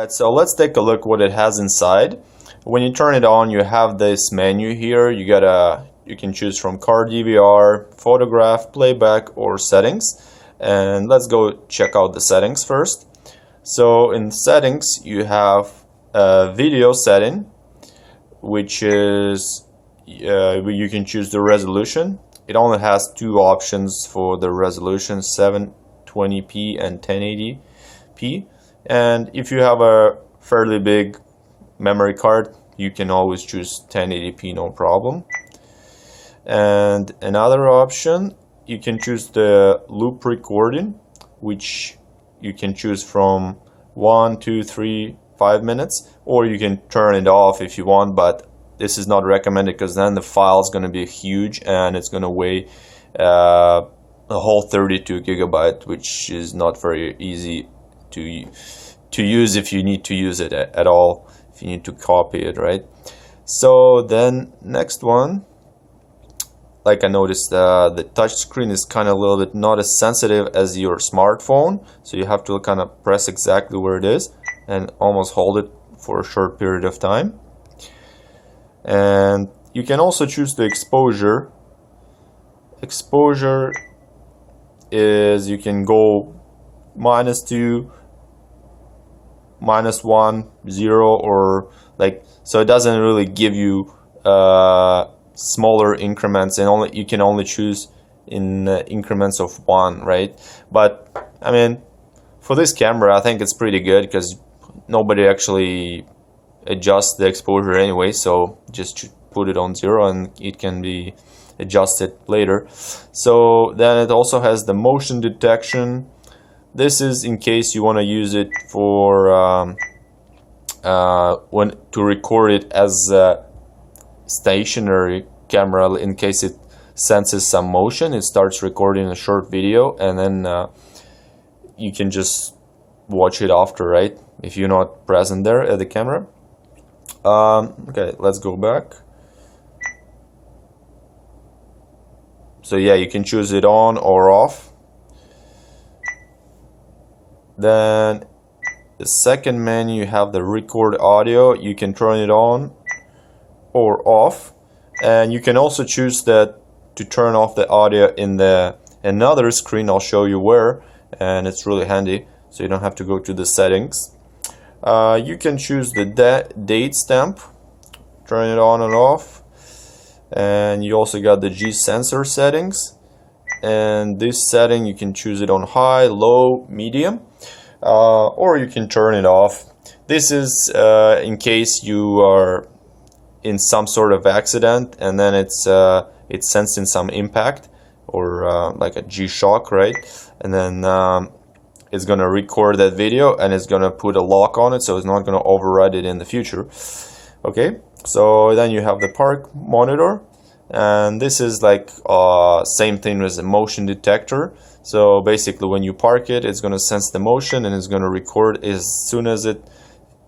Alright, so let's take a look what it has inside. When you turn it on, you have this menu here. You can choose from car DVR, photograph, playback, or settings. And let's go check out the settings first. So in settings, you have a video setting, which is you can choose the resolution. It only has two options for the resolution, 720p and 1080p. And if you have a fairly big memory card, you can always choose 1080p, no problem. And another option, you can choose the loop recording, which you can choose from 1, 2, 3, 5 minutes, or you can turn it off if you want, but this is not recommended because then the file is going to be huge and it's going to weigh a whole 32 gigabyte, which is not very easy to use if you need to use it at all, if you need to copy it, right? So then next one, like I noticed the touch screen is kind of a little bit not as sensitive as your smartphone, so you have to kind of press exactly where it is and almost hold it for a short period of time. And you can also choose the exposure. Exposure is, you can go -2, -1, 0, or like, so it doesn't really give you smaller increments, and you can only choose in increments of 1, right? But I mean, for this camera I think it's pretty good because nobody actually adjusts the exposure anyway, so just put it on 0 and it can be adjusted later. So then it also has the motion detection. This is in case you want to use it for to record it as a stationary camera. In case it senses some motion, it starts recording a short video, and then you can just watch it after, right, if you're not present there at the camera. Okay, let's go back. So yeah, you can choose it on or off. Then the second menu, you have the record audio. You can turn it on or off, and you can also choose that to turn off the audio in another screen. I'll show you where, and it's really handy, so you don't have to go to the settings. You can choose the date stamp, turn it on and off, and you also got the G sensor settings, and this setting you can choose it on high, low, medium, or you can turn it off. This is in case you are in some sort of accident and then it's sensing some impact or like a G-shock, right? And then it's going to record that video and it's going to put a lock on it, so it's not going to override it in the future. Okay, so then you have the park monitor, and this is like same thing as a motion detector. So basically when you park it, it's going to sense the motion and it's going to record as soon as it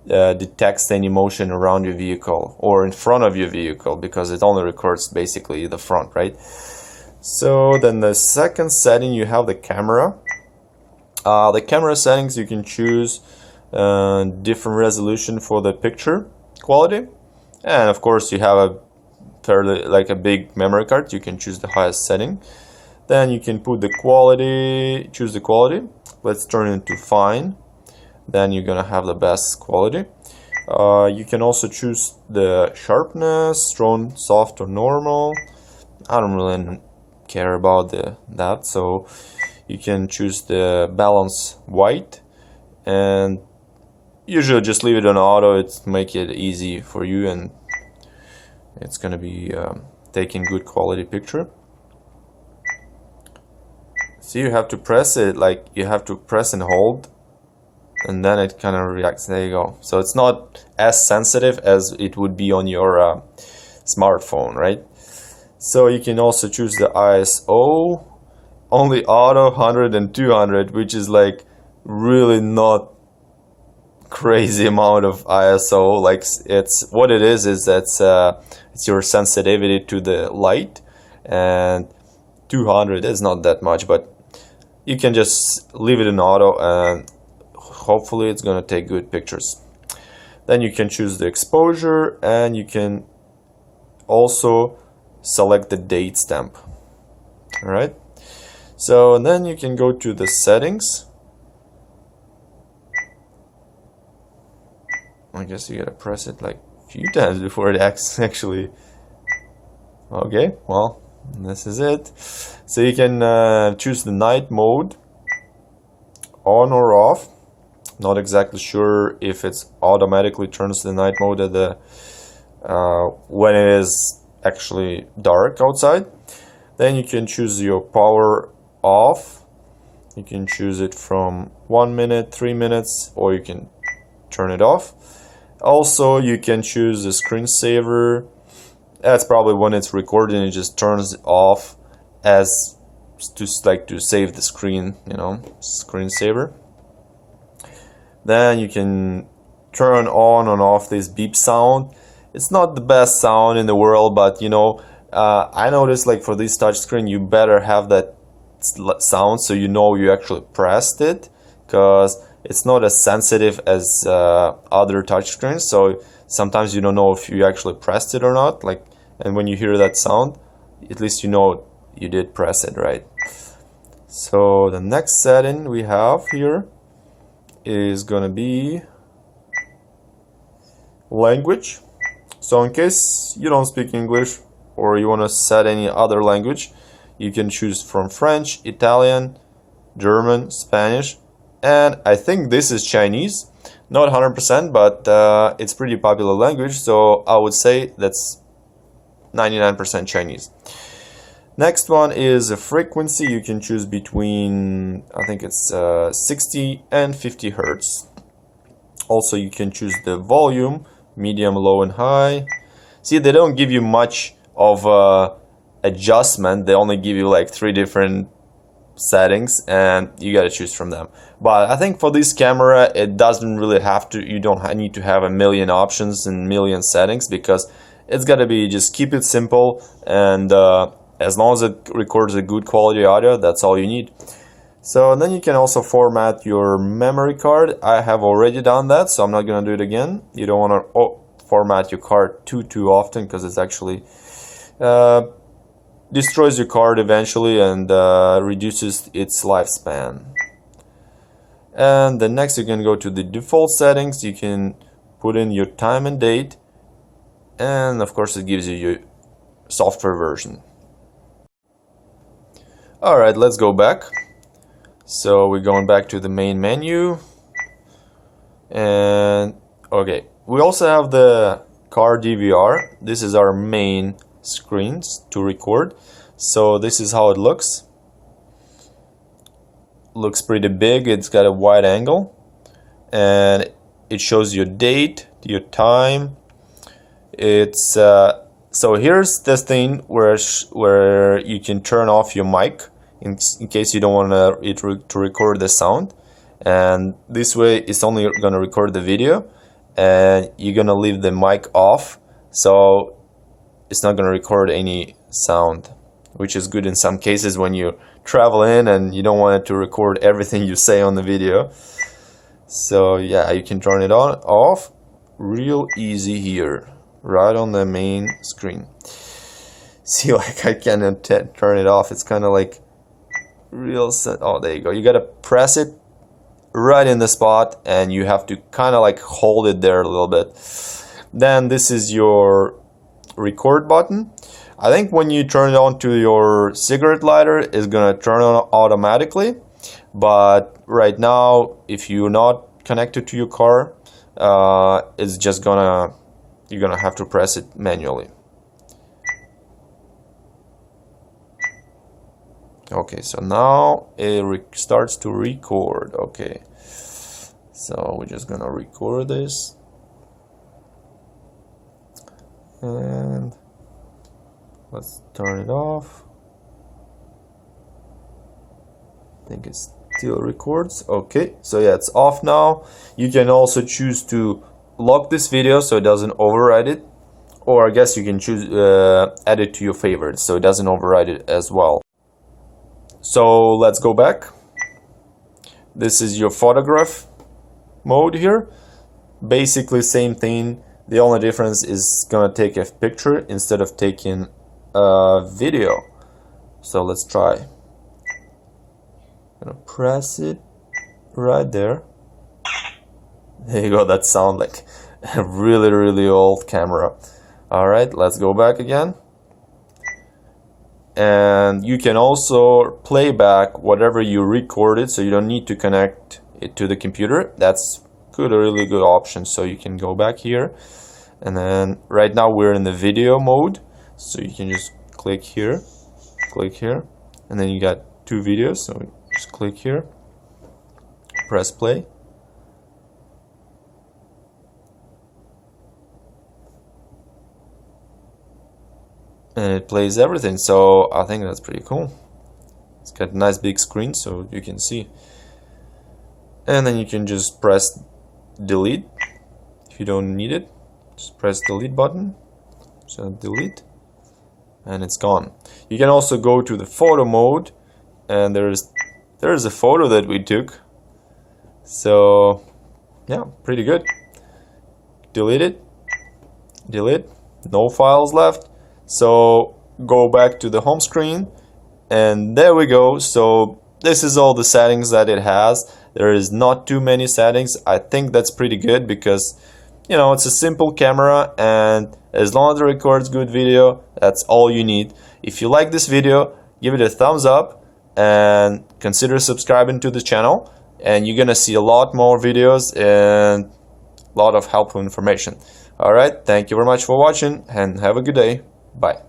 detects any motion around your vehicle or in front of your vehicle, because it only records basically the front, right? So then the second setting, you have the camera. The camera settings, you can choose different resolution for the picture quality, and of course you have a fairly like a big memory card, you can choose the highest setting. Then you can put the quality, choose the quality. Let's turn it to fine. Then you're gonna have the best quality. You can also choose the sharpness, strong, soft, or normal. I don't really care about that, so you can choose the balance white, and usually just leave it on auto. It's make it easy for you, and it's gonna be taking good quality picture. So you have to press it, like you have to press and hold, and then it kind of reacts. There you go. So it's not as sensitive as it would be on your smartphone, right? So you can also choose the ISO, only auto 100 and 200, which is like really not crazy amount of ISO. Like it's what it is it's your sensitivity to the light, and 200 is not that much, but you can just leave it in auto and hopefully it's gonna take good pictures. Then you can choose the exposure, and you can also select the date stamp. All right, so and then you can go to the settings. I guess you gotta press it like a few times before it actually. Okay, well, this is it. So you can choose the night mode, on or off. Not exactly sure if it's automatically turns the night mode at the when it is actually dark outside. Then you can choose your power off. You can choose it from 1 minute, 3 minutes, or you can turn it off. Also, you can choose the screensaver. That's probably when it's recording, it just turns it off as to save the screen, you know, screensaver. Then you can turn on and off this beep sound. It's not the best sound in the world, but you know, I noticed like for this touchscreen, you better have that sound so you know you actually pressed it, because it's not as sensitive as other touchscreens. So sometimes you don't know if you actually pressed it or not. Like, and when you hear that sound, at least you know you did press it, right? So the next setting we have here is gonna be language. So in case you don't speak English or you want to set any other language, you can choose from French, Italian, German, Spanish, and I think this is Chinese. Not 100%, but it's pretty popular language, so I would say that's 99% Chinese. Next one is a frequency. You can choose between, I think it's 60 and 50 Hertz. Also, you can choose the volume, medium, low, and high. See, they don't give you much of adjustment. They only give you like 3 different settings, and you gotta choose from them. But I think for this camera, it doesn't really have to. You don't need to have a million options and million settings, because it's gotta be just keep it simple, and as long as it records a good quality audio, that's all you need. So then you can also format your memory card. I have already done that, so I'm not gonna do it again. You don't want to format your card too often, because it's actually destroys your card eventually and reduces its lifespan. And then next you can go to the default settings. You can put in your time and date, and of course it gives you your software version. Alright, let's go back. So we're going back to the main menu, and okay, we also have the car DVR. This is our main screens to record. So this is how it looks. Looks pretty big. It's got a wide angle, and it shows your date, your time. It's so here's this thing where you can turn off your mic in case you don't want it to record the sound, and this way it's only going to record the video, and you're going to leave the mic off, so it's not going to record any sound, which is good in some cases when you travel in and you don't want it to record everything you say on the video. So yeah, you can turn it on, off, real easy here, right on the main screen. See, like I cannot turn it off. It's kind of like real oh, there you go. You gotta press it right in the spot, and you have to kind of like hold it there a little bit. Then this is your record button. I think when you turn it on to your cigarette lighter, it's gonna turn on automatically, but right now if you're not connected to your car, it's just you're gonna have to press it manually. Okay, so now it starts to record. Okay, so we're just gonna record this, and let's turn it off. I think it still records. Okay, so yeah, it's off now. You can also choose to lock this video so it doesn't override it, or I guess you can choose add it to your favorites so it doesn't override it as well. So let's go back. This is your photograph mode here. basically same thing. The only difference is gonna take a picture instead of taking a video. So let's try. I'm gonna press it right there. There you go. That sound like a really old camera. Alright, let's go back again. And you can also play back whatever you recorded, so you don't need to connect it to the computer. That's a really good option. So you can go back here, and then right now we're in the video mode, so you can just click here, and then you got 2 videos. So just click here, press play. And it plays everything, so I think that's pretty cool. It's got a nice big screen so you can see. And then you can just press delete if you don't need it. Just press delete button, so delete, and it's gone. You can also go to the photo mode, and there's a photo that we took. So yeah, pretty good. Delete it, delete, no files left. So go back to the home screen, and there we go. So this is all the settings that it has. There is not too many settings. I think that's pretty good because, you know, it's a simple camera, and as long as it records good video, that's all you need. If you like this video, give it a thumbs up and consider subscribing to the channel, and you're gonna see a lot more videos and a lot of helpful information. Alright, thank you very much for watching, and have a good day. Bye.